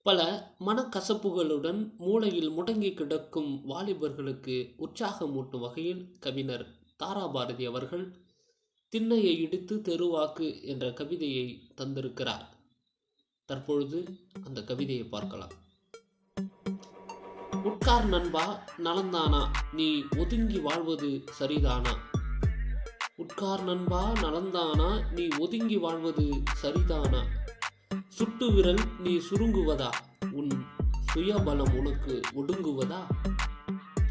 பல மனக்கசப்புகளுடன் மூலையில் முடங்கி கிடக்கும் வாலிபர்களுக்கு உற்சாகமூட்டும் வகையில் கவிஞர் தாராபாரதி அவர்கள் திண்ணையை இடித்து தெருவாக்கு என்ற கவிதையை தந்திருக்கிறார். தற்பொழுது அந்த கவிதையை பார்க்கலாம். உட்கார் நண்பா, நலந்தானா, நீ ஒதுங்கி வாழ்வது சரிதானா? உட்கார் நண்பா, நலந்தானா, நீ ஒதுங்கி வாழ்வது சரிதானா? சுட்டு விரல் நீ சுருங்குவதா? உன் சுயபலம் உனக்கு ஒடுங்குவதா?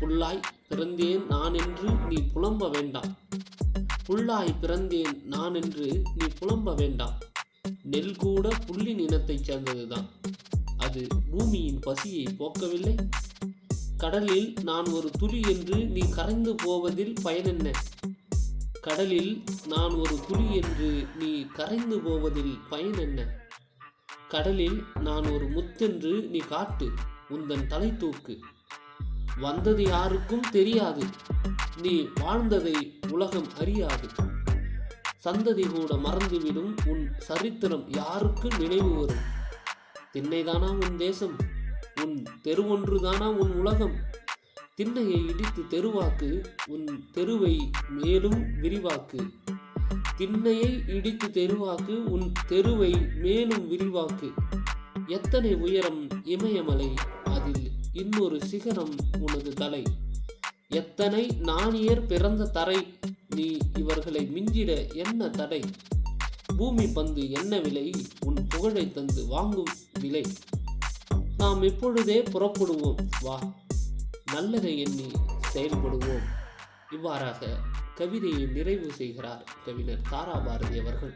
புல்லாய் பிறந்தேன் நான் என்று நீ புலம்ப வேண்டாம். புல்லாய் பிறந்தேன் நான் என்று நீ புலம்ப வேண்டாம். நெல் கூட புல்லின் இனத்தைச் சேர்ந்ததுதான். அது பூமியின் பசியை போக்கவில்லை. கடலில் நான் ஒரு துளி என்று நீ கரைந்து போவதில் பயனென்ன? கடலில் நான் ஒரு துளி என்று நீ கரைந்து போவதில் பயன் என்ன? கடலில் நான் ஒரு முத்தென்று நீ காட்டு, உந்தன் தலை தூக்கு. வந்தது யாருக்கும் தெரியாது, நீ வாழ்ந்ததை உலகம் அறியாது. சந்ததி கூட மறந்துவிடும் உன் சரித்திரம் யாருக்கு நினைவு வரும்? திண்ணைதானா உன் தேசம்? உன் தெருவொன்றுதானா உன் உலகம்? திண்ணையை இடித்து தெருவாக்கு, உன் தெருவை மேலும் விரிவாக்கு. திண்ணையை இடித்து தெருவாக்கு, உன் தெருவை மேலும் விரிவாக்கு. எத்தனை உயரம் இமயமலை, அதில் இன்னொரு சிகரம் உனது தலை. எத்தனை நாணியர் பிறந்த தரை, நீ இவர்களை மிஞ்சிட என்ன தடை? பூமி பந்து என்ன விலை, உன் புகழை தந்து வாங்கும் விலை. நாம் இப்பொழுதே புறப்படுவோம், வா, நல்லதை எண்ணி செயல்படுவோம். இவ்வாறாக கவிதையை நிறைவு செய்கிறார் கவிஞர் தாராபாரதி அவர்கள்.